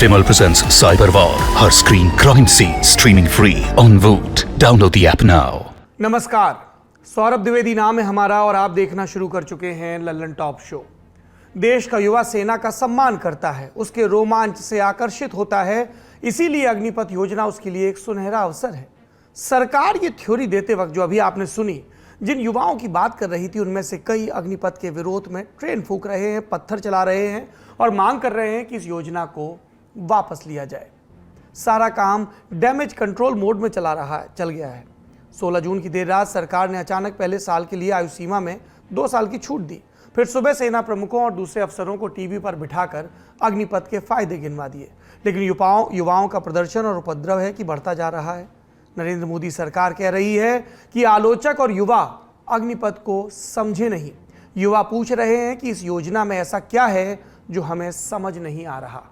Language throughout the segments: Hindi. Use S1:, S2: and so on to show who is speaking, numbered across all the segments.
S1: Vimal presents Cyber War, her screen crime scene streaming free on Voot. Download the app now.
S2: नमस्कार, सौरभ द्विवेदी नाम है हमारा और आप देखना शुरू कर चुके हैं लल्लन टॉप शो। देश का युवा सेना का सम्मान करता है, उसके रोमांच से आकर्षित होता है, इसीलिए अग्निपथ योजना उसके लिए एक सुनहरा अवसर है। सरकार ये थ्योरी देते वक्त जो अभी आपने सुनी, जिन युवाओं की बात कर रही थी उनमें से कई अग्निपथ के विरोध में ट्रेन फूंक रहे हैं, पत्थर चला रहे हैं और मांग कर रहे हैं कि इस योजना को वापस लिया जाए। सारा काम डैमेज कंट्रोल मोड में चल गया है। 16 जून की देर रात सरकार ने अचानक पहले साल के लिए आयु सीमा में 2 साल की छूट दी। फिर सुबह सेना प्रमुखों और दूसरे अफसरों को टीवी पर बिठाकर अग्निपथ के फायदे गिनवा दिए। लेकिन युवाओं का प्रदर्शन और उपद्रव है कि बढ़ता जा रहा है। नरेंद्र मोदी सरकार कह रही है कि आलोचक और युवा अग्निपथ को समझे नहीं। युवा पूछ रहे हैं कि इस योजना में ऐसा क्या है जो हमें समझ नहीं आ रहा।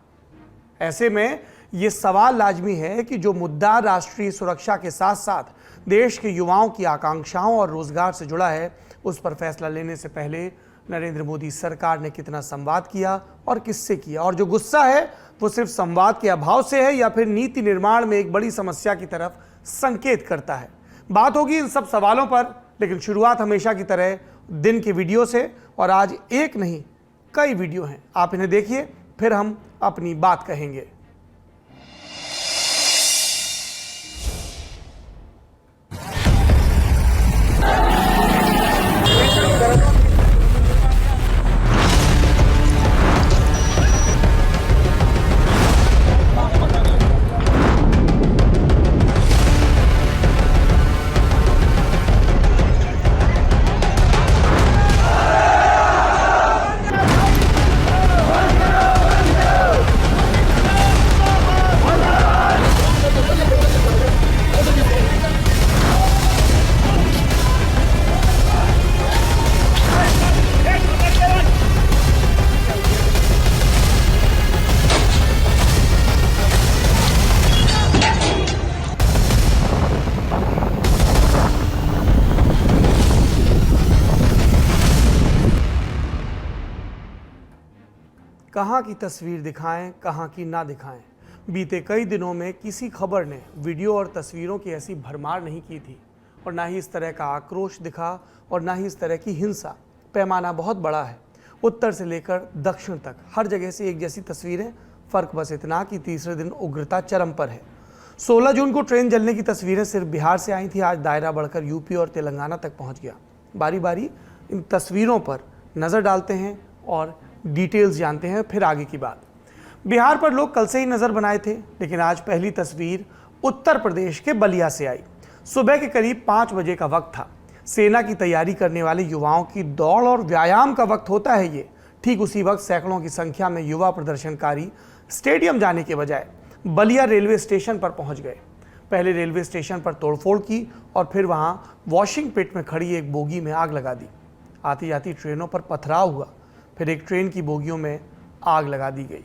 S2: ऐसे में ये सवाल लाजमी है कि जो मुद्दा राष्ट्रीय सुरक्षा के साथ साथ देश के युवाओं की आकांक्षाओं और रोजगार से जुड़ा है, उस पर फैसला लेने से पहले नरेंद्र मोदी सरकार ने कितना संवाद किया और किससे किया, और जो गुस्सा है वो सिर्फ संवाद के अभाव से है या फिर नीति निर्माण में एक बड़ी समस्या की तरफ संकेत करता है। बात होगी इन सब सवालों पर, लेकिन शुरुआत हमेशा की तरह दिन के वीडियो से, और आज एक नहीं कई वीडियो हैं। आप इन्हें देखिए, फिर हम अपनी बात कहेंगे। कहाँ की तस्वीर दिखाएं, कहाँ की ना दिखाएं। बीते कई दिनों में किसी खबर ने वीडियो और तस्वीरों की ऐसी भरमार नहीं की थी, और ना ही इस तरह का आक्रोश दिखा और ना ही इस तरह की हिंसा। पैमाना बहुत बड़ा है, उत्तर से लेकर दक्षिण तक हर जगह से एक जैसी तस्वीरें। फर्क बस इतना कि तीसरे दिन उग्रता चरम पर है। 16 जून को ट्रेन जलने की तस्वीरें सिर्फ बिहार से आई थी, आज दायरा बढ़कर यूपी और तेलंगाना तक पहुँच गया। बारी बारी इन तस्वीरों पर नज़र डालते हैं और डिटेल्स जानते हैं, फिर आगे की बात। बिहार पर लोग कल से ही नजर बनाए थे, लेकिन आज पहली तस्वीर उत्तर प्रदेश के बलिया से आई। सुबह के करीब 5 बजे का वक्त था। सेना की तैयारी करने वाले युवाओं की दौड़ और व्यायाम का वक्त होता है ये। ठीक उसी वक्त सैकड़ों की संख्या में युवा प्रदर्शनकारी स्टेडियम जाने के बजाय बलिया रेलवे स्टेशन पर पहुंच गए। पहले रेलवे स्टेशन पर तोड़फोड़ की और फिर वहां वॉशिंग पिट में खड़ी एक बोगी में आग लगा दी। आती जाती ट्रेनों पर पथराव हुआ, फिर एक ट्रेन की बोगियों में आग लगा दी गई।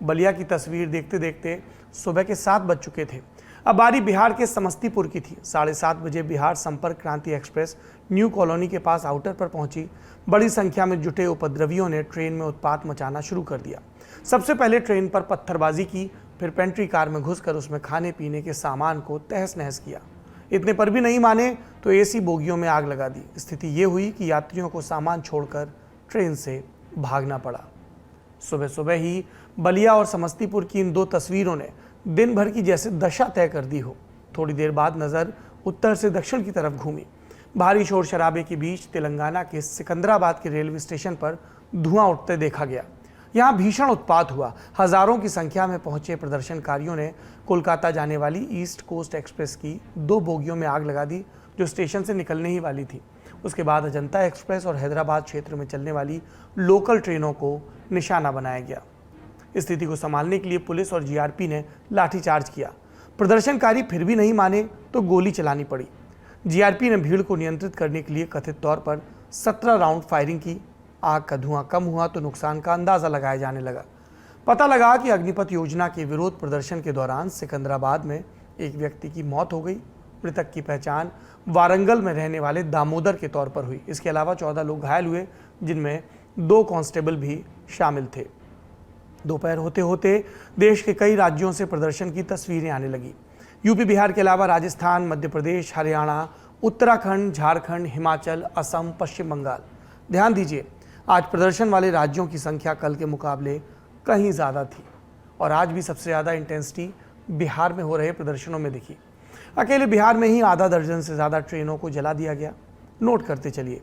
S2: बलिया की तस्वीर देखते देखते सुबह के 7 बज चुके थे। अब बारी बिहार के समस्तीपुर की थी। 7:30 बजे बिहार संपर्क क्रांति एक्सप्रेस न्यू कॉलोनी के पास आउटर पर पहुंची। बड़ी संख्या में जुटे उपद्रवियों ने ट्रेन में उत्पात मचाना शुरू कर दिया। सबसे पहले ट्रेन पर पत्थरबाजी की, फिर पेंट्री कार में घुसकर उसमें खाने पीने के सामान को तहस नहस किया। इतने पर भी नहीं माने तो एसी बोगियों में आग लगा दी। स्थिति ये हुई कि यात्रियों को सामान छोड़कर ट्रेन से भागना पड़ा। सुबह सुबह ही बलिया और समस्तीपुर की इन 2 तस्वीरों ने दिन भर की जैसे दशा तय कर दी हो। थोड़ी देर बाद नज़र उत्तर से दक्षिण की तरफ घूमी। भारी शोर शराबे के बीच तेलंगाना के सिकंदराबाद के रेलवे स्टेशन पर धुआं उठते देखा गया। यहाँ भीषण उत्पात हुआ। हजारों की संख्या में पहुंचे प्रदर्शनकारियों ने कोलकाता जाने वाली ईस्ट कोस्ट एक्सप्रेस की 2 बोगियों में आग लगा दी, जो स्टेशन से निकलने ही वाली थी। उसके बाद अजंता एक्सप्रेस और हैदराबाद क्षेत्र में चलने वाली लोकल ट्रेनों को निशाना बनाया गया। स्थिति को संभालने के लिए पुलिस और जीआरपी ने लाठीचार्ज किया। प्रदर्शनकारी फिर भी नहीं माने तो गोली चलानी पड़ी। जीआरपी ने भीड़ को नियंत्रित करने के लिए कथित तौर पर 17 राउंड फायरिंग की। आग का धुआं कम हुआ तो नुकसान का अंदाजा लगाया जाने लगा। पता लगा कि अग्निपथ योजना के विरोध प्रदर्शन के दौरान सिकंदराबाद में एक व्यक्ति की मौत हो गई। मृतक की पहचान वारंगल में रहने वाले दामोदर के तौर पर हुई। इसके अलावा 14 लोग घायल हुए, जिनमें 2 कांस्टेबल भी शामिल थे। दोपहर होते होते देश के कई राज्यों से प्रदर्शन की तस्वीरें आने लगी। यूपी बिहार के अलावा राजस्थान, मध्य प्रदेश, हरियाणा, उत्तराखंड, झारखंड, हिमाचल, असम, पश्चिम बंगाल। ध्यान दीजिए, आज प्रदर्शन वाले राज्यों की संख्या कल के मुकाबले कहीं ज़्यादा थी और आज भी सबसे ज़्यादा इंटेंसिटी बिहार में हो रहे प्रदर्शनों में दिखी। अकेले बिहार में ही आधा दर्जन से ज़्यादा ट्रेनों को जला दिया गया। नोट करते चलिए,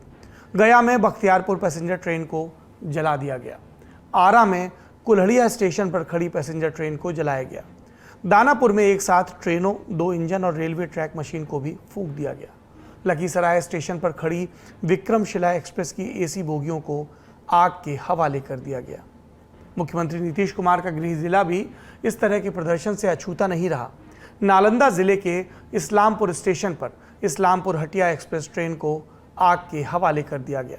S2: गया में बख्तियारपुर पैसेंजर ट्रेन को जला दिया गया। आरा में कुल्हड़िया स्टेशन पर खड़ी पैसेंजर ट्रेन को जलाया गया। दानापुर में एक साथ ट्रेनों, 2 इंजन और रेलवे ट्रैक मशीन को भी फूंक दिया गया। लखीसराय स्टेशन पर खड़ी विक्रमशिला एक्सप्रेस की एसी बोगियों को आग के हवाले कर दिया गया। मुख्यमंत्री नीतीश कुमार का गृह जिला भी इस तरह के प्रदर्शन से अछूता नहीं रहा। नालंदा जिले के इस्लामपुर स्टेशन पर इस्लामपुर हटिया एक्सप्रेस ट्रेन को आग के हवाले कर दिया गया।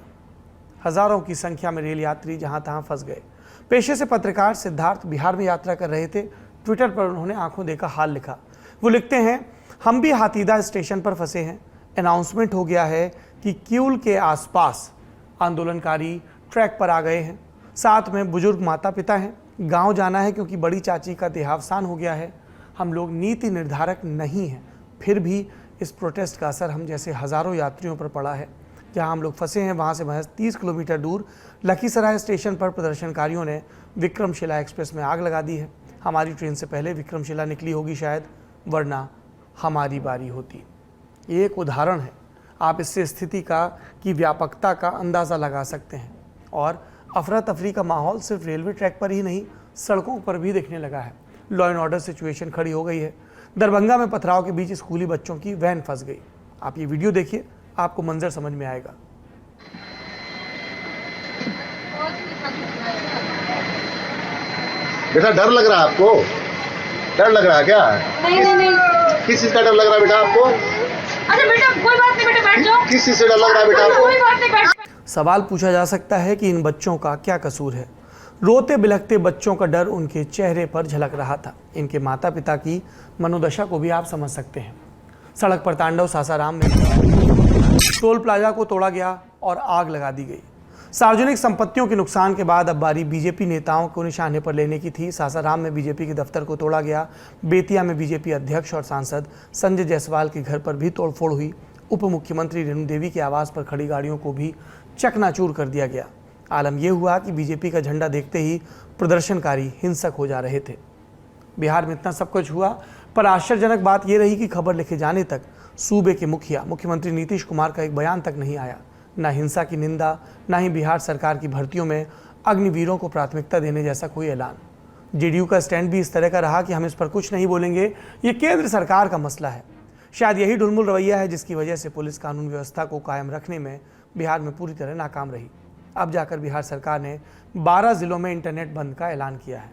S2: हजारों की संख्या में रेल यात्री जहां तहां फंस गए। पेशे से पत्रकार सिद्धार्थ बिहार में यात्रा कर रहे थे। ट्विटर पर उन्होंने आंखों देखा हाल लिखा। वो लिखते हैं, हम भी हाथीदा स्टेशन पर फंसे हैं। अनाउंसमेंट हो गया है कि किउल के आसपास आंदोलनकारी ट्रैक पर आ गए हैं। साथ में बुजुर्ग माता पिता हैं। गांव जाना है क्योंकि बड़ी चाची का देहावसान हो गया है। हम लोग नीति निर्धारक नहीं हैं, फिर भी इस प्रोटेस्ट का असर हम जैसे हज़ारों यात्रियों पर पड़ा है। जहां हम लोग फंसे हैं वहां से महज 30 किलोमीटर दूर लखीसराय स्टेशन पर प्रदर्शनकारियों ने विक्रमशिला एक्सप्रेस में आग लगा दी है। हमारी ट्रेन से पहले विक्रमशिला निकली होगी शायद, वरना हमारी बारी होती। ये एक उदाहरण है, आप इससे स्थिति की व्यापकता का अंदाज़ा लगा सकते हैं। और अफरा तफरी का माहौल सिर्फ रेलवे ट्रैक पर ही नहीं, सड़कों पर भी दिखने लगा है। लॉ एंड ऑर्डर सिचुएशन खड़ी हो गई है। दरभंगा में पथराव के बीच स्कूली बच्चों की वैन फंस गई। आप ये वीडियो देखिए, आपको मंजर समझ में आएगा।
S3: बेटा डर लग रहा है आपको? डर लग रहा है क्या?
S4: नहीं।
S3: किस चीज का डर लग रहा है बेटा आपको?
S4: अच्छा बेटा कोई बात नहीं, बेटा बैठ जाओ।
S3: किस चीज से डर लग रहा है बेटा आपको?
S4: कोई बात नहीं, बैठ।
S2: सवाल पूछा जा सकता है कि इन बच्चों का क्या कसूर है। रोते बिलखते बच्चों का डर उनके चेहरे पर झलक रहा था। इनके माता पिता की मनोदशा को भी आप समझ सकते हैं। सड़क पर तांडव सासाराम में टोल प्लाजा को तोड़ा गया और आग लगा दी गई। सार्वजनिक संपत्तियों के नुकसान के बाद अब बारी बीजेपी नेताओं को निशाने पर लेने की थी। सासाराम में बीजेपी के दफ्तर को तोड़ा गया। बेतिया में बीजेपी अध्यक्ष और सांसद संजय जायसवाल के घर पर भी तोड़फोड़ हुई। उप मुख्यमंत्री रेणु देवी के आवास पर खड़ी गाड़ियों को भी चकनाचूर कर दिया गया। आलम यह हुआ कि बीजेपी का झंडा देखते ही प्रदर्शनकारी हिंसक हो जा रहे थे। बिहार में इतना सब कुछ हुआ, पर आश्चर्यजनक बात यह रही कि खबर लिखे जाने तक सूबे के मुख्यमंत्री नीतीश कुमार का एक बयान तक नहीं आया। न हिंसा की निंदा, न ही बिहार सरकार की भर्तियों में अग्निवीरों को प्राथमिकता देने जैसा कोई ऐलान। जेडीयू का स्टैंड भी इस तरह का रहा कि हम इस पर कुछ नहीं बोलेंगे, ये केंद्र सरकार का मसला है। शायद यही ढुलमुल रवैया है जिसकी वजह से पुलिस कानून व्यवस्था को कायम रखने में बिहार में पूरी तरह नाकाम रही। अब जाकर बिहार सरकार ने 12 जिलों में इंटरनेट बंद का ऐलान किया है।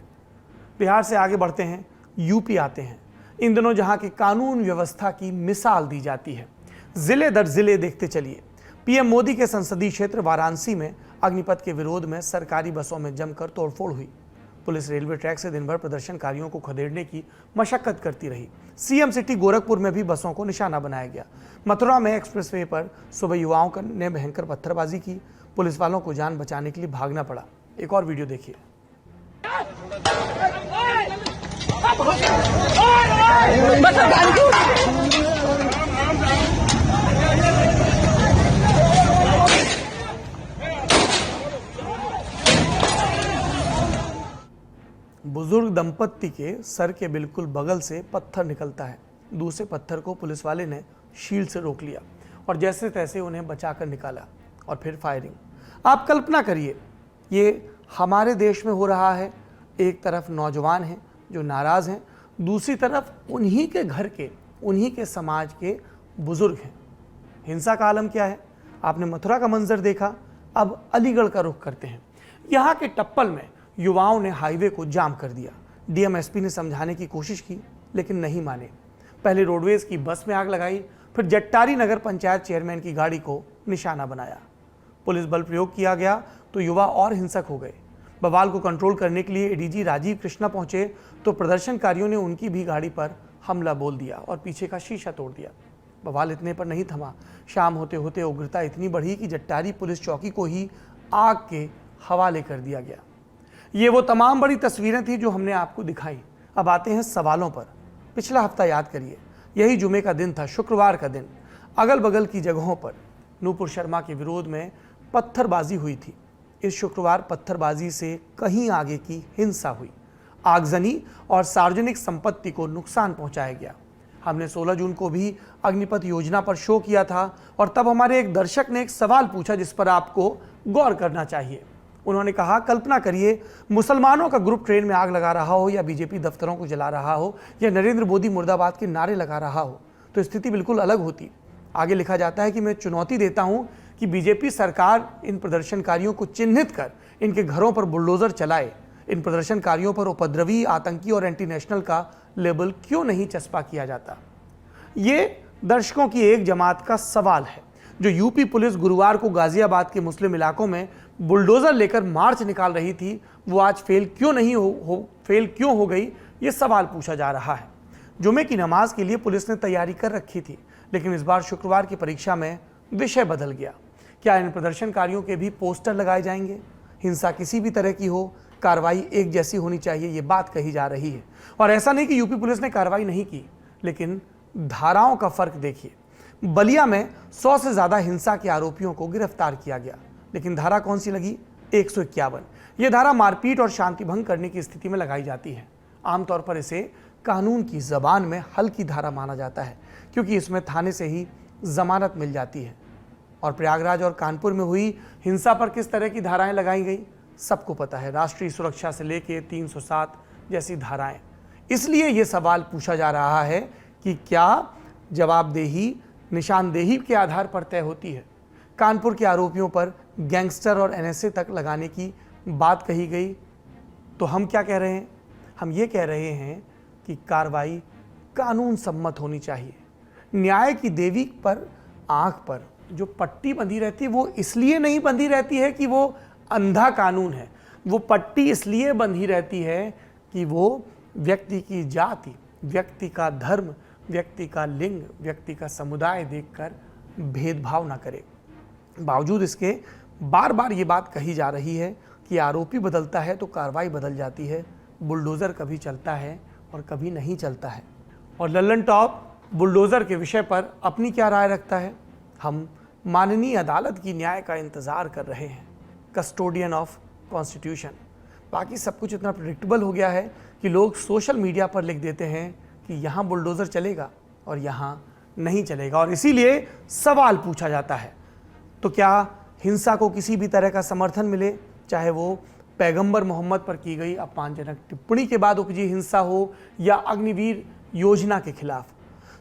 S2: बिहार से आगे बढ़ते हैं, यूपी आते हैं। इन दिनों जहां की कानून व्यवस्था की मिसाल दी जाती है। जिले दर जिले देखते चलिए। पीएम मोदी के संसदीय क्षेत्र वाराणसी में अग्निपथ के विरोध में सरकारी बसों में जमकर तोड़फोड़ हुई। पुलिस रेलवे ट्रैक से दिन भर प्रदर्शनकारियों को खदेड़ने की मशक्कत करती रही। सीएम सिटी गोरखपुर में भी बसों को निशाना बनाया गया। मथुरा में एक्सप्रेसवे पर सुबह युवाओं ने भयंकर पत्थरबाजी की। पुलिस वालों को जान बचाने के लिए भागना पड़ा। एक और वीडियो देखिए। बुजुर्ग दंपत्ति के सर के बिल्कुल बगल से पत्थर निकलता है। दूसरे पत्थर को पुलिस वाले ने शील्ड से रोक लिया और जैसे तैसे उन्हें बचाकर निकाला और फिर फायरिंग। आप कल्पना करिए, ये हमारे देश में हो रहा है। एक तरफ नौजवान हैं जो नाराज़ हैं, दूसरी तरफ उन्हीं के घर के, उन्हीं के समाज के बुजुर्ग हैं। हिंसा का आलम क्या है? आपने मथुरा का मंजर देखा, अब अलीगढ़ का रुख करते हैं। यहाँ के टप्पल में युवाओं ने हाईवे को जाम कर दिया। डीएम एसपी ने समझाने की कोशिश की लेकिन नहीं माने। पहले रोडवेज की बस में आग लगाई, फिर जट्टारी नगर पंचायत चेयरमैन की गाड़ी को निशाना बनाया। पुलिस बल प्रयोग किया गया तो युवा और हिंसक हो गए। बवाल को कंट्रोल करने के लिए एडीजी राजीव कृष्णा पहुंचे तो प्रदर्शनकारियों ने उनकी भी गाड़ी पर हमला बोल दिया और पीछे का शीशा तोड़ दिया। बवाल इतने पर नहीं थमा। शाम होते होते उग्रता इतनी बढ़ी कि जट्टारी पुलिस चौकी को ही आग के हवाले कर दिया गया। ये वो तमाम बड़ी तस्वीरें थी जो हमने आपको दिखाई। अब आते हैं सवालों पर। पिछला हफ्ता याद करिए, यही जुमे का दिन था, शुक्रवार का दिन। अगल बगल की जगहों पर नूपुर शर्मा के विरोध में पत्थरबाजी हुई थी। इस शुक्रवार पत्थरबाजी से कहीं आगे की हिंसा हुई, आगजनी और सार्वजनिक संपत्ति को नुकसान पहुंचाया गया। हमने 16 जून को भी अग्निपथ योजना पर शो किया था और तब हमारे एक दर्शक ने एक सवाल पूछा जिस पर आपको गौर करना चाहिए। उन्होंने कहा, कल्पना करिए मुसलमानों का ग्रुप ट्रेन में आग लगा रहा हो या बीजेपी दफ्तरों को जला रहा हो या नरेंद्र मोदी मुर्दाबाद के नारे लगा रहा हो, तो स्थिति बिल्कुल अलग होती। आगे लिखा जाता है कि मैं चुनौती देता हूं कि बीजेपी सरकार इन प्रदर्शनकारियों को चिन्हित कर इनके घरों पर बुलडोजर चलाए। इन प्रदर्शनकारियों पर उपद्रवी, आतंकी और एंटी नेशनल का लेबल क्यों नहीं चस्पा किया जाता? ये दर्शकों की एक जमात का सवाल है। जो यूपी पुलिस गुरुवार को गाजियाबाद के मुस्लिम इलाकों में बुलडोजर लेकर मार्च निकाल रही थी, वो आज फेल क्यों हो गई, ये सवाल पूछा जा रहा है। जुमे की नमाज के लिए पुलिस ने तैयारी कर रखी थी, लेकिन इस बार शुक्रवार की परीक्षा में विषय बदल गया। क्या इन प्रदर्शनकारियों के भी पोस्टर लगाए जाएंगे? हिंसा किसी भी तरह की हो, कार्रवाई एक जैसी होनी चाहिए, ये बात कही जा रही है। और ऐसा नहीं कि यूपी पुलिस ने कार्रवाई नहीं की, लेकिन धाराओं का फर्क देखिए। बलिया में 100 से ज्यादा हिंसा के आरोपियों को गिरफ्तार किया गया, लेकिन धारा कौन सी लगी? 151। यह धारा मारपीट और शांति भंग करने की स्थिति में लगाई जाती है। आमतौर पर इसे कानून की जबान में हल्की धारा माना जाता है, क्योंकि इसमें थाने से ही जमानत मिल जाती है। और प्रयागराज और कानपुर में हुई हिंसा पर किस तरह की धाराएं लगाई गई, सबको पता है। राष्ट्रीय सुरक्षा से लेके 307 जैसी धाराएं। इसलिए यह सवाल पूछा जा रहा है कि क्या जवाबदेही निशानदेही के आधार पर तय होती है? कानपुर के आरोपियों पर गैंगस्टर और एनएसए तक लगाने की बात कही गई, तो हम क्या कह रहे हैं? हम ये कह रहे हैं कि कार्रवाई कानून सम्मत होनी चाहिए। न्याय की देवी पर आंख पर जो पट्टी बंधी रहती है, वो इसलिए नहीं बंधी रहती है कि वो अंधा कानून है। वो पट्टी इसलिए बंधी रहती है कि वो व्यक्ति की जाति, व्यक्ति का धर्म, व्यक्ति का लिंग, व्यक्ति का समुदाय देखकर भेदभाव ना करे। बावजूद इसके बार बार ये बात कही जा रही है कि आरोपी बदलता है तो कार्रवाई बदल जाती है। बुलडोज़र कभी चलता है और कभी नहीं चलता है। और लल्लन टॉप बुलडोज़र के विषय पर अपनी क्या राय रखता है? हम माननीय अदालत की न्याय का इंतज़ार कर रहे हैं, कस्टोडियन ऑफ कॉन्स्टिट्यूशन। बाकी सब कुछ इतना प्रेडिक्टेबल हो गया है कि लोग सोशल मीडिया पर लिख देते हैं कि यहाँ बुलडोज़र चलेगा और यहाँ नहीं चलेगा, और इसीलिए सवाल पूछा जाता है। तो क्या हिंसा को किसी भी तरह का समर्थन मिले, चाहे वो पैगंबर मोहम्मद पर की गई अपमानजनक टिप्पणी के बाद उपजी हिंसा हो या अग्निवीर योजना के खिलाफ?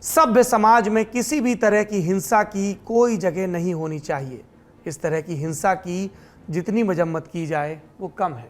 S2: सभ्य समाज में किसी भी तरह की हिंसा की कोई जगह नहीं होनी चाहिए। इस तरह की हिंसा की जितनी मजम्मत की जाए वो कम है।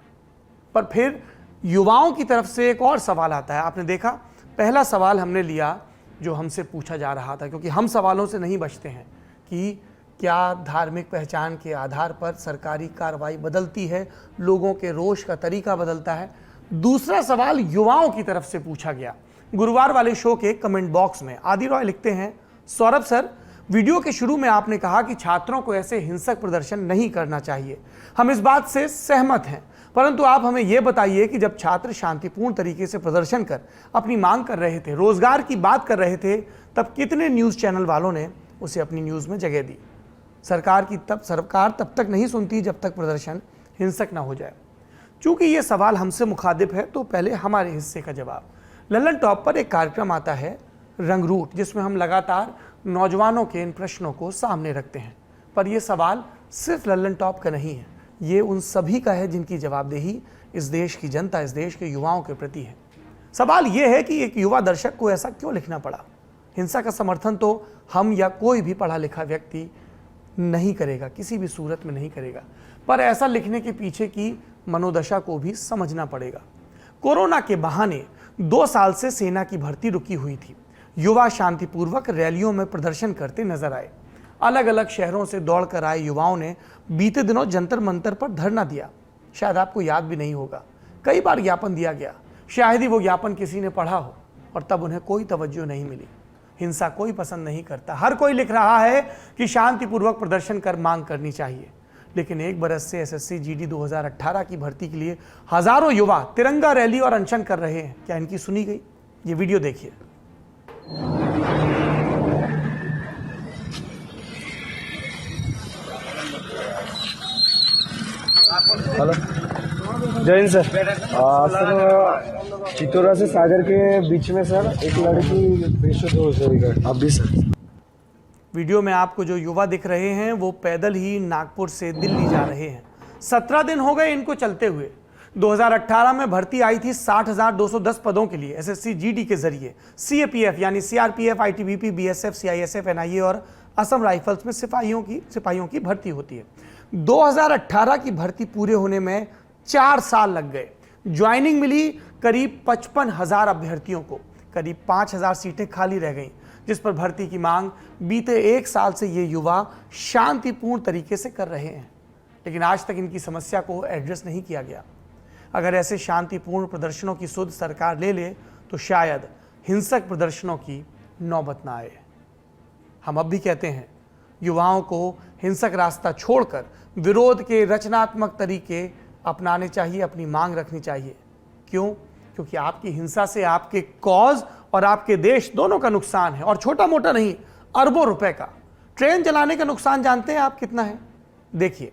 S2: पर फिर युवाओं की तरफ से एक और सवाल आता है। आपने देखा, पहला सवाल हमने लिया जो हमसे पूछा जा रहा था, क्योंकि हम सवालों से नहीं बचते हैं कि क्या धार्मिक पहचान के आधार पर सरकारी कार्रवाई बदलती है, लोगों के रोष का तरीका बदलता है। दूसरा सवाल युवाओं की तरफ से पूछा गया। गुरुवार वाले शो के कमेंट बॉक्स में आदि रॉय लिखते हैं, सौरभ सर, वीडियो के शुरू में आपने कहा कि छात्रों को ऐसे हिंसक प्रदर्शन नहीं करना चाहिए। हम इस बात से सहमत हैं, परंतु आप हमें यह बताइए कि जब छात्र शांतिपूर्ण तरीके से प्रदर्शन कर अपनी मांग कर रहे थे, रोजगार की बात कर रहे थे, तब कितने न्यूज़ चैनल वालों ने उसे अपनी न्यूज़ में जगह दी? सरकार तब तक नहीं सुनती जब तक प्रदर्शन हिंसक ना हो जाए। चूंकि ये सवाल हमसे मुखातिब है, तो पहले हमारे हिस्से का जवाब। लल्लन टॉप पर एक कार्यक्रम आता है रंगरूट, जिसमें हम लगातार नौजवानों के इन प्रश्नों को सामने रखते हैं। पर यह सवाल सिर्फ लल्लन टॉप का नहीं है, ये उन सभी का है जिनकी जवाबदेही इस देश की जनता, इस देश के युवाओं के प्रति है। सवाल यह है कि एक युवा दर्शक को ऐसा क्यों लिखना पड़ा? हिंसा का समर्थन तो हम या कोई भी पढ़ा लिखा व्यक्ति नहीं करेगा, किसी भी सूरत में नहीं करेगा, पर ऐसा लिखने के पीछे की मनोदशा को भी समझना पड़ेगा। कोरोना के बहाने 2 साल से सेना की भर्ती रुकी हुई थी। युवा शांतिपूर्वक रैलियों में प्रदर्शन करते नजर आए। अलग अलग शहरों से दौड़कर आए युवाओं ने बीते दिनों जंतर मंतर पर धरना दिया। शायद आपको याद भी नहीं होगा, कई बार ज्ञापन दिया गया। शायद ही वो ज्ञापन किसी ने पढ़ा हो और तब उन्हें कोई तवज्जो नहीं मिली। हिंसा कोई पसंद नहीं करता, हर कोई लिख रहा है कि शांतिपूर्वक प्रदर्शन कर मांग करनी चाहिए, लेकिन एक बरस से एसएससी जीडी 2018 की भर्ती के लिए हजारों युवा तिरंगा रैली और अनशन कर रहे हैं। क्या इनकी सुनी गई? ये वीडियो देखिए।
S5: हेलो, जय हिंद सर। सर चित्तौरा से सागर के बीच में सर एक लड़की बेशुद्ध हो गई अभी सर।
S2: वीडियो में आपको जो युवा दिख रहे हैं वो पैदल ही नागपुर से दिल्ली जा रहे हैं। 17 दिन हो गए इनको चलते हुए। 2018 में भर्ती आई थी 60,210 पदों के लिए एसएससी जीडी के जरिए। सीएपीएफ यानी CRPF, ITBP, BSF, CISF, NIA और असम राइफल्स में सिपाहियों की भर्ती होती है। 2018 की भर्ती पूरे होने में 4 साल लग गए। ज्वाइनिंग मिली करीब 55,000 अभ्यर्थियों को। करीब 5,000 सीटें खाली रह गईं, जिस पर भर्ती की मांग बीते 1 साल से ये युवा शांतिपूर्ण तरीके से कर रहे हैं, लेकिन आज तक इनकी समस्या को एड्रेस नहीं किया गया। अगर ऐसे शांतिपूर्ण प्रदर्शनों की सुध सरकार ले ले तो शायद हिंसक प्रदर्शनों की नौबत ना आए। हम अब भी कहते हैं, युवाओं को हिंसक रास्ता छोड़कर विरोध के रचनात्मक तरीके अपनाने चाहिए, अपनी मांग रखनी चाहिए। क्यों? क्योंकि आपकी हिंसा से आपके कॉज और आपके देश दोनों का नुकसान है, और छोटा मोटा नहीं, अरबों रुपए का। ट्रेन चलाने का नुकसान जानते हैं आप कितना है? देखिए,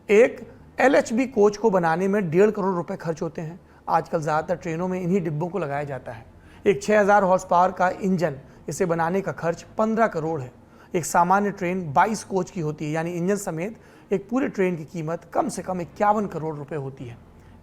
S2: एक एलएचबी कोच को बनाने में 1.5 करोड़ रुपए खर्च होते हैं। आजकल ज़्यादातर ट्रेनों में इन्हीं डिब्बों को लगाया जाता है। एक 6000 हॉर्स पावर का इंजन, इसे बनाने का खर्च 15 करोड़ है। एक सामान्य ट्रेन 22 कोच की होती है, यानी इंजन समेत एक पूरे ट्रेन की कीमत कम से कम 51 करोड़ रुपए होती है।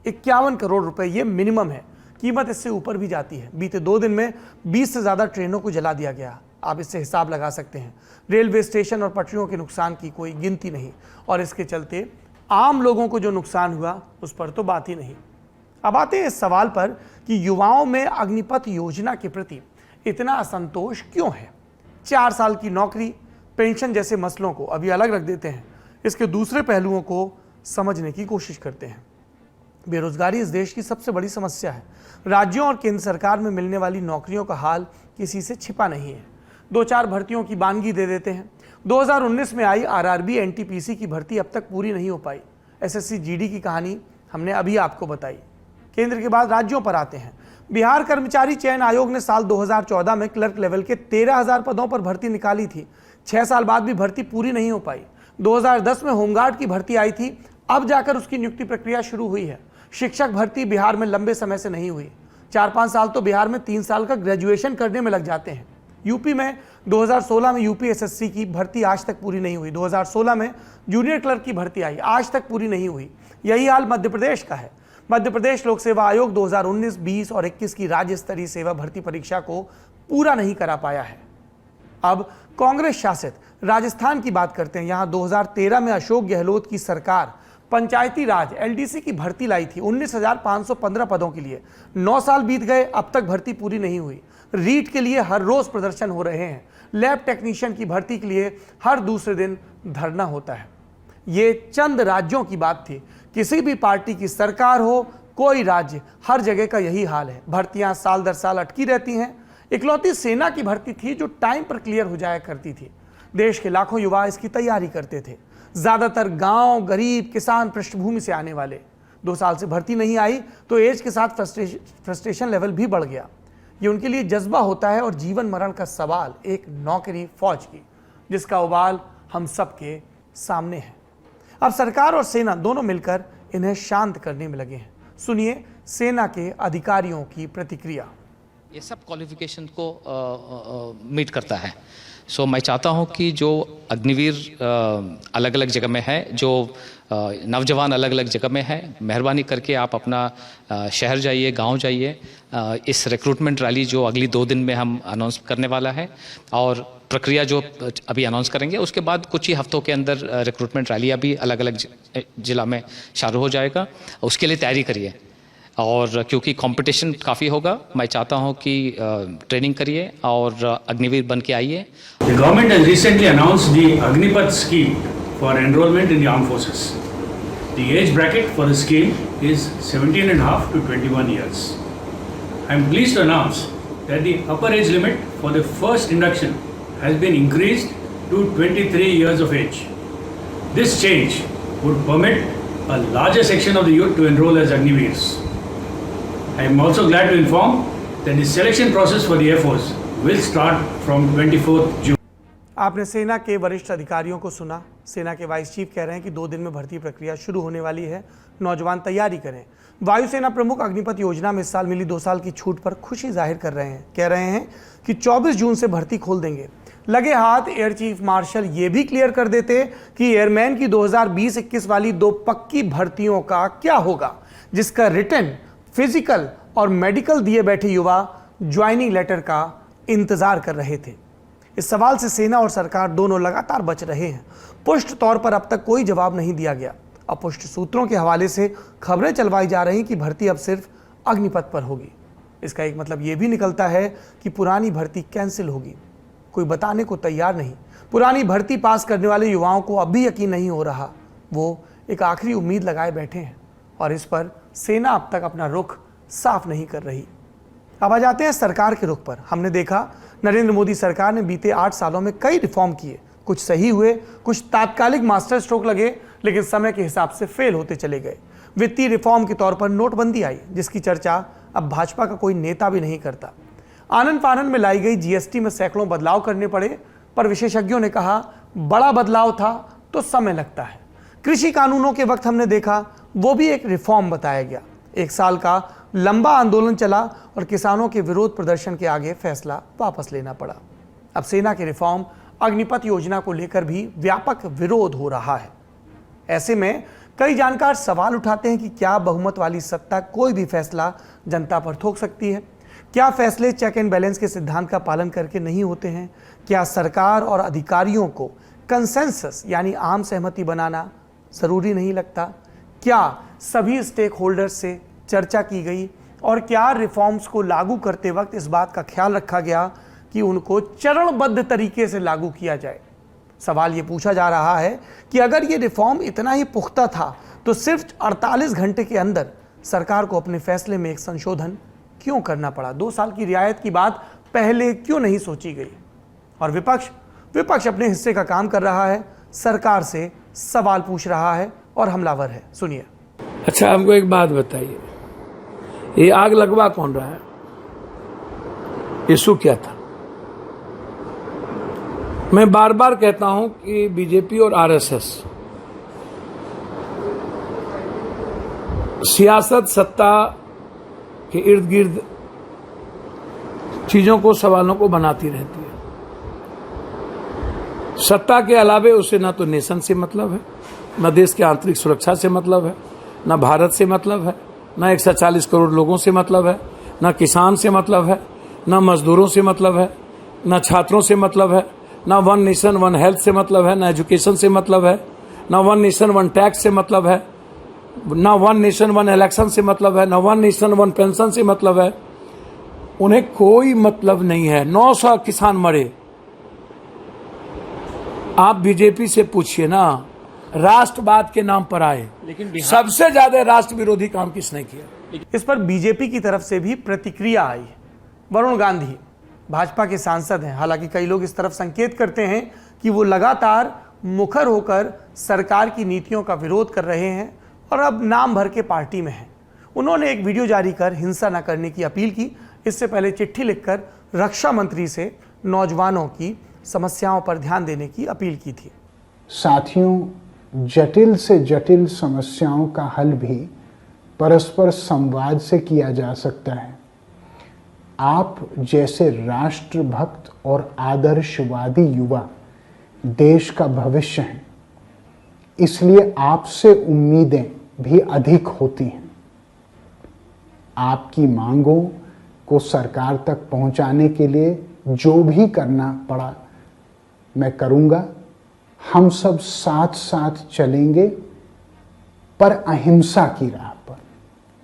S2: 51 करोड़ रुपए ये मिनिमम है, कीमत इससे ऊपर भी जाती है। बीते 2 दिन में 20 से ज़्यादा ट्रेनों को जला दिया गया। आप इससे हिसाब लगा सकते हैं। रेलवे स्टेशन और पटरियों के नुकसान की कोई गिनती नहीं, और इसके चलते आम लोगों को जो नुकसान हुआ उस पर तो बात ही नहीं। अब आते हैं इस सवाल पर कि युवाओं में अग्निपथ योजना के प्रति इतना असंतोष क्यों है। 4 साल की नौकरी, पेंशन जैसे मसलों को अभी अलग रख देते हैं, इसके दूसरे पहलुओं को समझने की कोशिश करते हैं। बेरोजगारी इस देश की सबसे बड़ी समस्या है। राज्यों और केंद्र सरकार में मिलने वाली नौकरियों का हाल किसी से छिपा नहीं है। 2-4 भर्तियों की बानगी दे देते हैं। 2019 में आई आरआरबी एनटीपीसी की भर्ती अब तक पूरी नहीं हो पाई। एसएससी जीडी की कहानी हमने अभी आपको बताई। केंद्र के बाद राज्यों पर आते हैं। बिहार कर्मचारी चयन आयोग ने साल 2014 में क्लर्क लेवल के 13,000 पदों पर भर्ती निकाली थी। 6 साल बाद भी भर्ती पूरी नहीं हो पाई। 2010 में होमगार्ड की भर्ती आई थी, अब जाकर उसकी नियुक्ति प्रक्रिया शुरू हुई है। शिक्षक भर्ती बिहार में लंबे समय से नहीं हुई। 4-5 साल तो बिहार में 3 साल का ग्रेजुएशन करने में लग जाते हैं। यूपी में 2016 में यूपी एसएससी की भर्ती आज तक पूरी नहीं हुई। 2016 में जूनियर क्लर्क की भर्ती आई, आज तक पूरी नहीं हुई। यही हाल मध्य प्रदेश का है। मध्य प्रदेश लोक सेवा आयोग 2019, 20 और 21 की राज्य स्तरीय सेवा भर्ती परीक्षा को पूरा नहीं करा पाया है। अब कांग्रेस शासित राजस्थान की बात करते हैं। यहाँ 2013 में अशोक गहलोत की सरकार पंचायती राज एलडीसी की भर्ती लाई थी 19,515 पदों के लिए। 9 साल बीत गए, अब तक भर्ती पूरी नहीं हुई। रीट के लिए हर रोज प्रदर्शन हो रहे हैं। लैब टेक्नीशियन की भर्ती के लिए हर दूसरे दिन धरना होता है। ये चंद राज्यों की बात थी। किसी भी पार्टी की सरकार हो, कोई राज्य, हर जगह का यही हाल है। भर्तियां साल दर साल अटकी रहती हैं। इकलौती सेना की भर्ती थी जो टाइम पर क्लियर हो जाया करती थी। देश के लाखों युवा इसकी तैयारी करते थे, ज्यादातर गांव, गरीब, किसान पृष्ठभूमि से आने वाले। 2 साल से भर्ती नहीं आई तो एज के साथ फ्रस्ट्रेशन लेवल भी बढ़ गया। ये उनके लिए जज्बा होता है और जीवन मरण का सवाल एक नौकरी, फौज की, जिसका उबाल हम सबके सामने है। अब सरकार और सेना दोनों मिलकर इन्हें शांत करने में लगे हैं। सुनिए सेना के अधिकारियों की प्रतिक्रिया।
S6: ये सब क्वालिफिकेशन को मीट करता है। सो मैं चाहता हूं कि जो अग्निवीर अलग अलग जगह में है, जो नौजवान अलग अलग जगह में है, मेहरबानी करके आप अपना शहर जाइए, गांव जाइए। इस रिक्रूटमेंट रैली जो अगली 2 दिन में हम अनाउंस करने वाला है, और प्रक्रिया जो अभी अनाउंस करेंगे उसके बाद कुछ ही हफ्तों के अंदर रिक्रूटमेंट रैली अभी अलग अलग जिला में शुरू हो जाएगा। उसके लिए तैयारी करिए, और क्योंकि कंपटीशन काफ़ी होगा, मैं चाहता हूं कि ट्रेनिंग करिए और अग्निवीर बन के आइए।
S7: The government has recently announced the Agnipath scheme for enrollment in the armed forces. The age bracket for the scheme is 17.5 to 21 years. I am pleased to announce that the upper age limit for the first induction has been increased to 23 years of age. This change would permit a larger section of the youth to enroll as Agniveers. I am also glad to inform that the selection process for the Air Force will start from 24th June.
S2: आपने सेना के वरिष्ठ अधिकारियों को सुना। सेना के वाइस चीफ कह रहे हैं कि 2 दिन में भर्ती प्रक्रिया शुरू होने वाली है, नौजवान तैयारी करें। वायुसेना प्रमुख अग्निपथ योजना में इस साल मिली 2 साल की छूट पर खुशी जाहिर कर रहे हैं। कह रहे हैं कि 24 जून से भर्ती खोल देंगे। लगे हाथ एयर चीफ मार्शल ये भी क्लियर कर देते कि एयरमैन की 2020-21 वाली 2 पक्की भर्तियों का क्या होगा, जिसका रिटन, फिजिकल और मेडिकल दिए बैठे युवा ज्वाइनिंग लेटर का इंतजार कर रहे थे। इस सवाल से सेना और सरकार दोनों लगातार बच रहे हैं। पुष्ट तौर पर अब तक कोई जवाब नहीं दिया गया। अपुष्ट सूत्रों के हवाले से खबरें चलवाई जा रही कि भर्ती अब सिर्फ अग्निपथ पर होगी। इसका एक मतलब यह भी निकलता है कि पुरानी भर्ती कैंसिल होगी। कोई बताने को तैयार नहीं। पुरानी भर्ती पास करने वाले युवाओं को अब भी यकीन नहीं हो रहा। वो एक आखिरी उम्मीद लगाए बैठे हैं और इस पर सेना अब तक अपना रुख साफ नहीं कर रही। अब आ जाते हैं सरकार के रुख पर। हमने देखा नरेंद्र मोदी सरकार ने बीते 8 सालों में कई रिफॉर्म किए। कुछ सही हुए, कुछ तात्कालिक मास्टर स्ट्रोक लगे, लेकिन समय के हिसाब से फेल होते चले गए। वित्तीय रिफॉर्म के तौर पर नोटबंदी आई, जिसकी चर्चा अब भाजपा का कोई नेता भी नहीं करता। आनन फानन में लाई गई जीएसटी में सैकड़ों बदलाव करने पड़े, पर विशेषज्ञों ने कहा बड़ा बदलाव था तो समय लगता है। कृषि कानूनों के वक्त हमने देखा वो भी एक रिफॉर्म बताया गया। 1 साल का लंबा आंदोलन चला और किसानों के विरोध प्रदर्शन के आगे फैसला वापस लेना पड़ा। अब सेना के रिफॉर्म अग्निपथ योजना को लेकर भी व्यापक विरोध हो रहा है। ऐसे में कई जानकार सवाल उठाते हैं कि क्या बहुमत वाली सत्ता कोई भी फैसला जनता पर थोप सकती है? क्या फैसले चेक एंड बैलेंस के सिद्धांत का पालन करके नहीं होते हैं? क्या सरकार और अधिकारियों को कंसेंसस यानी आम सहमति बनाना जरूरी नहीं लगता? क्या सभी स्टेक होल्डर्स से चर्चा की गई और क्या रिफॉर्म्स को लागू करते वक्त इस बात का ख्याल रखा गया कि उनको चरणबद्ध तरीके से लागू किया जाए? सवाल ये पूछा जा रहा है कि अगर ये रिफॉर्म इतना ही पुख्ता था तो सिर्फ 48 घंटे के अंदर सरकार को अपने फैसले में एक संशोधन क्यों करना पड़ा? 2 साल की रियायत की बात पहले क्यों नहीं सोची गई? और विपक्ष अपने हिस्से का काम कर रहा है, सरकार से सवाल पूछ रहा है और हमलावर है। सुनिए।
S8: अच्छा, हमको एक बात बताइए, ये आग लगवा कौन रहा है? इशू क्या था? मैं बार बार कहता हूं कि बीजेपी और आरएसएस सियासत, सत्ता के इर्द गिर्द चीजों को, सवालों को बनाती रहती है। सत्ता के अलावे उसे ना तो नेशन से मतलब है, न देश की आंतरिक सुरक्षा से मतलब है, न भारत से मतलब है, न 140 करोड़ लोगों से मतलब है, न किसान से मतलब है, न मजदूरों से मतलब है, न छात्रों से मतलब है, न 1 नेशन 1 हेल्थ से मतलब है, न एजुकेशन से मतलब है, न 1 नेशन 1 टैक्स से मतलब है, न 1 नेशन 1 इलेक्शन से मतलब है, न 1 नेशन 1 पेंशन से मतलब है। उन्हें कोई मतलब नहीं है। 900 किसान मरे। आप बीजेपी से पूछिए ना, राष्ट्रवाद के नाम पर आए, लेकिन सबसे ज्यादा राष्ट्र विरोधी काम किसने किया?
S2: इस पर बीजेपी की तरफ से भी प्रतिक्रिया आई। वरुण गांधी भाजपा के सांसद हैं। हालांकि कई लोग इस तरफ संकेत करते हैं कि वो लगातार मुखर होकर सरकार की नीतियों का विरोध कर रहे हैं और अब नाम भर के पार्टी में हैं। उन्होंने एक वीडियो जारी कर हिंसा न करने की अपील की। इससे पहले चिट्ठी लिखकर रक्षा मंत्री से नौजवानों की समस्याओं पर ध्यान देने की अपील की थी।
S9: साथियों, जटिल से जटिल समस्याओं का हल भी परस्पर संवाद से किया जा सकता है। आप जैसे राष्ट्रभक्त और आदर्शवादी युवा देश का भविष्य हैं, इसलिए आपसे उम्मीदें भी अधिक होती हैं। आपकी मांगों को सरकार तक पहुंचाने के लिए जो भी करना पड़ा मैं करूंगा। हम सब साथ साथ चलेंगे, पर अहिंसा की राह पर।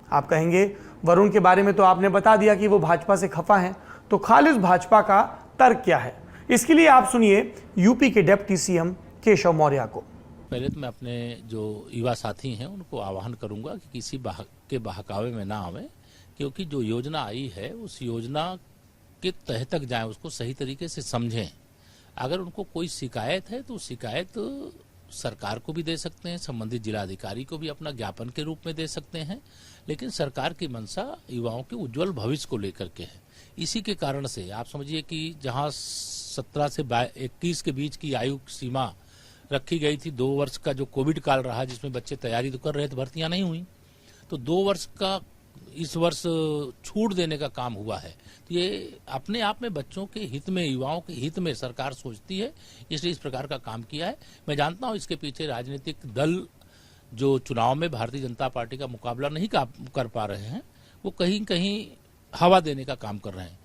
S2: आप कहेंगे वरुण के बारे में तो आपने बता दिया कि वो भाजपा से खफा हैं, तो खालिद भाजपा का तर्क क्या है? इसके लिए आप सुनिए यूपी के डिप्टी सीएम केशव मौर्य को।
S10: पहले तो मैं अपने जो युवा साथी हैं उनको आह्वान करूंगा कि किसी के बहकावे में ना आवे, क्योंकि जो योजना आई है उस योजना के तह तक जाएं, उसको सही तरीके से समझें। अगर उनको कोई शिकायत है तो शिकायत सरकार को भी दे सकते हैं, संबंधित जिलाधिकारी को भी अपना ज्ञापन के रूप में दे सकते हैं, लेकिन सरकार की मंशा युवाओं के उज्जवल भविष्य को लेकर के है। इसी के कारण से आप समझिए कि जहां 17 से 21 के बीच की आयु सीमा रखी गई थी, 2 वर्ष का जो कोविड काल रहा जिसमें बच्चे तैयारी तो कर रहे थे, भर्तियां नहीं हुई, तो 2 वर्ष का इस वर्ष छूट देने का काम हुआ है। तो ये अपने आप में बच्चों के हित में, युवाओं के हित में सरकार सोचती है, इसलिए इस प्रकार का काम किया है। मैं जानता हूं इसके पीछे राजनीतिक दल जो चुनाव में भारतीय जनता पार्टी का मुकाबला नहीं कर पा रहे हैं, वो कहीं कहीं हवा देने का काम कर रहे हैं।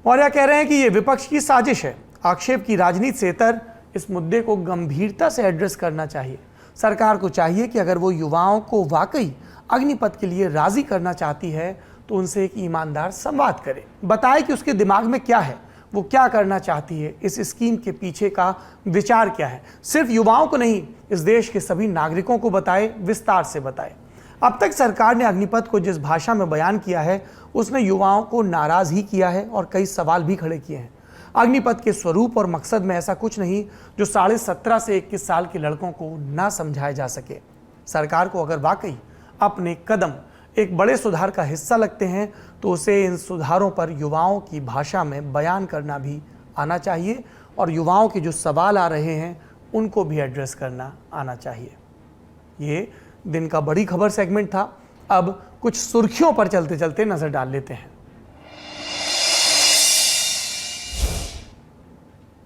S2: मौर्य कह रहे हैं कि ये विपक्ष की साजिश है। आक्षेप की राजनीति से इतर इस मुद्दे को गंभीरता से एड्रेस करना चाहिए। सरकार को चाहिए कि अगर वो युवाओं को वाकई अग्निपथ के लिए राजी करना चाहती है तो उनसे एक ईमानदार संवाद करे, बताए कि उसके दिमाग में क्या है, वो क्या करना चाहती है, इस स्कीम के पीछे का विचार क्या है। सिर्फ युवाओं को नहीं, इस देश के सभी नागरिकों को बताए, विस्तार से बताए। अब तक सरकार ने अग्निपथ को जिस भाषा में बयान किया है उसने युवाओं को नाराज ही किया है और कई सवाल भी खड़े किए हैं। अग्निपथ के स्वरूप और मकसद में ऐसा कुछ नहीं जो 17.5 से 21 साल के लड़कों को ना समझाया जा सके। सरकार को अगर वाकई अपने कदम एक बड़े सुधार का हिस्सा लगते हैं तो उसे इन सुधारों पर युवाओं की भाषा में बयान करना भी आना चाहिए और युवाओं के जो सवाल आ रहे हैं उनको भी एड्रेस करना आना चाहिए। ये दिन का बड़ी खबर सेगमेंट था। अब कुछ सुर्खियों पर चलते चलते नजर डाल लेते हैं।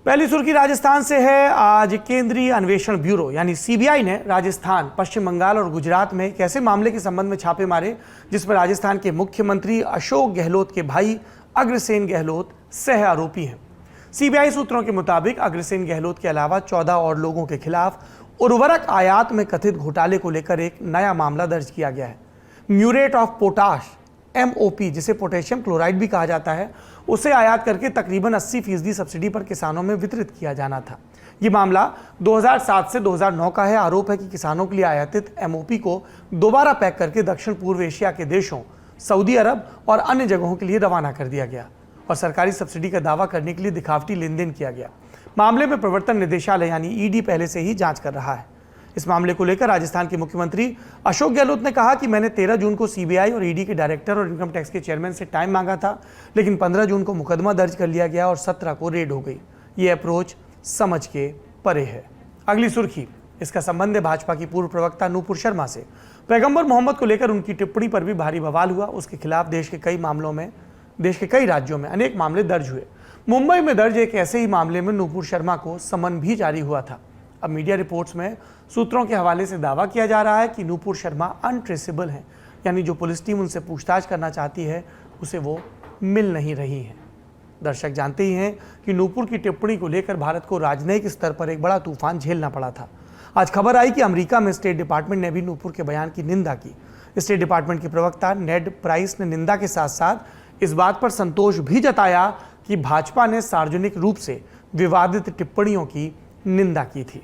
S2: पहली सुर्खी राजस्थान से है। आज केंद्रीय अन्वेषण ब्यूरो यानी सीबीआई ने राजस्थान, पश्चिम बंगाल और गुजरात में एक ऐसे मामले के संबंध में छापे मारे जिस पर राजस्थान के मुख्यमंत्री अशोक गहलोत के भाई अग्रसेन गहलोत सह आरोपी हैं। सीबीआई सूत्रों के मुताबिक अग्रसेन गहलोत के अलावा 14 और लोगों के खिलाफ उर्वरक आयात में कथित घोटाले को लेकर एक नया मामला दर्ज किया गया है। म्यूरेट ऑफ पोटाश MOP, जिसे पोटेशियम क्लोराइड भी कहा जाता है, उसे आयात करके तकरीबन 80% सब्सिडी पर किसानों में वितरित किया जाना था। ये मामला 2007 से 2009 का है। आरोप है कि किसानों के लिए आयातित MOP को दोबारा पैक करके दक्षिण पूर्व एशिया के देशों सऊदी अरब और अन्य जगहों के लिए रवाना कर दिया गया और सरकारी सब्सिडी का दावा करने के लिए दिखावटी लेन देन किया गया। मामले में प्रवर्तन निदेशालय यानी ED पहले से ही जांच कर रहा है। इस मामले को लेकर राजस्थान के मुख्यमंत्री अशोक गहलोत ने कहा कि मैंने 13 जून को सीबीआई और ED के डायरेक्टर और इनकम टैक्स के चेयरमैन से टाइम मांगा था, लेकिन 15 जून को मुकदमा दर्ज कर लिया गया और 17 को रेड हो गई। ये अप्रोच समझ के परे है। अगली सुर्खी, इसका संबंध है भाजपा की पूर्व प्रवक्ता नूपुर शर्मा से। पैगंबर मोहम्मद को लेकर उनकी टिप्पणी पर भी भारी बवाल हुआ। उसके खिलाफ देश के कई राज्यों में अनेक मामले दर्ज हुए। मुंबई में दर्ज एक ऐसे ही मामले में नूपुर शर्मा को समन भी जारी हुआ था। अब मीडिया रिपोर्ट्स में सूत्रों के हवाले से दावा किया जा रहा है कि नूपुर शर्मा अनट्रेसेबल हैं, यानी जो पुलिस टीम उनसे पूछताछ करना चाहती है उसे वो मिल नहीं रही है। दर्शक जानते ही हैं कि नूपुर की टिप्पणी को लेकर भारत को राजनयिक स्तर पर एक बड़ा तूफान झेलना पड़ा था। आज खबर आई कि अमेरिका में स्टेट डिपार्टमेंट ने भी नूपुर के बयान की निंदा की। स्टेट डिपार्टमेंट के प्रवक्ता नेड प्राइस ने निंदा के साथ साथ इस बात पर संतोष भी जताया कि भाजपा ने सार्वजनिक रूप से विवादित टिप्पणियों की निंदा की थी।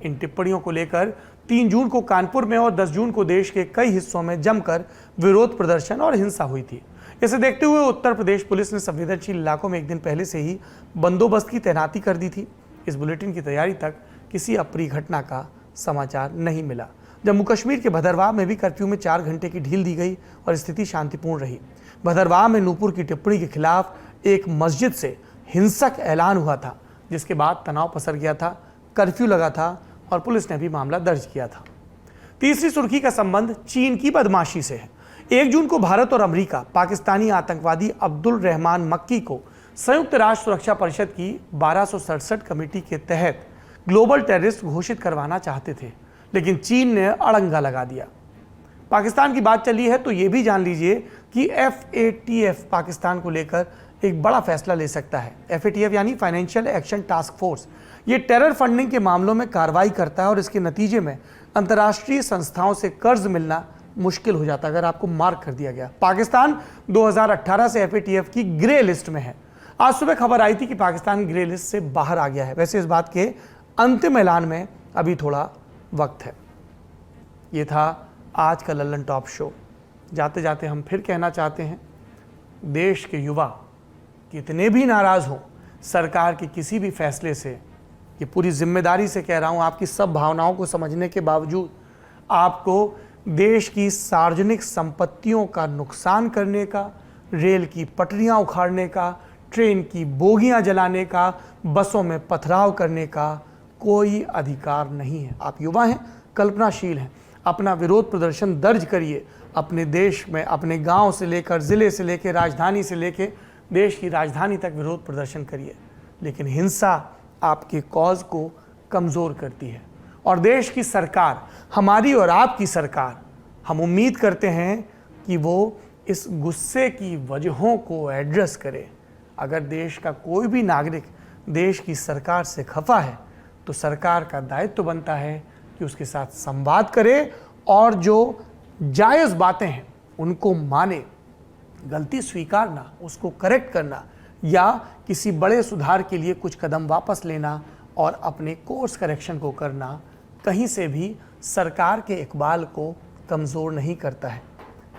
S2: इन टिप्पणियों को लेकर 3 जून को कानपुर में और 10 जून को देश के कई हिस्सों में जमकर विरोध प्रदर्शन और हिंसा हुई थी। इसे देखते हुए उत्तर प्रदेश पुलिस ने संवेदनशील इलाकों में एक दिन पहले से ही बंदोबस्त की तैनाती कर दी थी। इस बुलेटिन की तैयारी तक किसी अप्रिय घटना का समाचार नहीं मिला। जम्मू कश्मीर के भदरवाह में भी कर्फ्यू में 4 घंटे की ढील दी गई और स्थिति शांतिपूर्ण रही। भदरवाह में नूपुर की टिप्पणी के खिलाफ एक मस्जिद से हिंसक ऐलान हुआ था, जिसके बाद तनाव पसर गया था, कर्फ्यू लगा था और पुलिस ने भी मामला दर्ज किया था। तीसरी सुर्खी का संबंध चीन की बदमाशी से है। 1 जून को भारत और अमेरिका पाकिस्तानी आतंकवादी अब्दुल रहमान मक्की को संयुक्त राष्ट्र सुरक्षा परिषद की 1267 कमेटी के तहत ग्लोबल टेररिस्ट घोषित करवाना चाहते थे, लेकिन चीन ने अड़ंगा लगा दिया। पाकिस्तान की बात चली है तो ये भी जान लीजिए कि FATF पाकिस्तान को लेकर एक बड़ा फैसला ले सकता है। FATF यानी फाइनेंशियल एक्शन टास्क फोर्स, ये टेरर फंडिंग के मामलों में कार्रवाई करता है और इसके नतीजे में अंतर्राष्ट्रीय संस्थाओं से कर्ज मिलना मुश्किल हो जाता है अगर आपको मार्क कर दिया गया। पाकिस्तान 2018 से FATF की ग्रे लिस्ट में है। आज सुबह खबर आई थी कि पाकिस्तान ग्रे लिस्ट से बाहर आ गया है। वैसे इस बात के अंतिम ऐलान में अभी थोड़ा वक्त है। ये था आज का लल्लन टॉप शो। जाते जाते हम फिर कहना चाहते हैं, देश के युवा कितने भी नाराज हों सरकार के किसी भी फैसले से, ये पूरी जिम्मेदारी से कह रहा हूँ, आपकी सब भावनाओं को समझने के बावजूद आपको देश की सार्वजनिक संपत्तियों का नुकसान करने का, रेल की पटरियां उखाड़ने का, ट्रेन की बोगियां जलाने का, बसों में पथराव करने का कोई अधिकार नहीं है। आप युवा हैं, कल्पनाशील हैं, अपना विरोध प्रदर्शन दर्ज करिए। अपने देश में, अपने गांव से लेकर ज़िले से लेकर राजधानी से लेकर देश की राजधानी तक विरोध प्रदर्शन करिए, लेकिन हिंसा आपके कॉज को कमज़ोर करती है। और देश की सरकार, हमारी और आपकी सरकार, हम उम्मीद करते हैं कि वो इस गुस्से की वजहों को एड्रेस करे। अगर देश का कोई भी नागरिक देश की सरकार से खफा है तो सरकार का दायित्व बनता है कि उसके साथ संवाद करे और जो जायज़ बातें हैं उनको माने। गलती स्वीकारना, उसको करेक्ट करना या किसी बड़े सुधार के लिए कुछ कदम वापस लेना और अपने कोर्स करेक्शन को करना कहीं से भी सरकार के इकबाल को कमज़ोर नहीं करता है।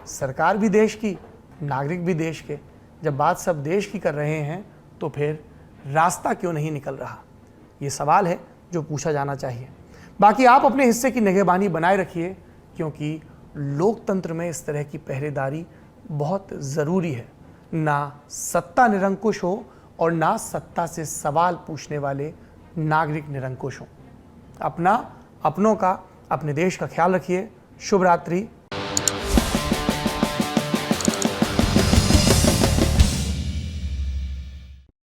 S2: सरकार भी देश की, नागरिक भी देश के। जब बात सब देश की कर रहे हैं तो फिर रास्ता क्यों नहीं निकल रहा? ये सवाल है जो पूछा जाना चाहिए। बाकी आप अपने हिस्से की निगहबानी बनाए रखिए, क्योंकि लोकतंत्र में इस तरह की पहरेदारी बहुत ज़रूरी है। ना सत्ता निरंकुश हो और ना सत्ता से सवाल पूछने वाले नागरिक निरंकुश हों। अपना, अपनों का, अपने देश का ख्याल रखिए। शुभ रात्रि।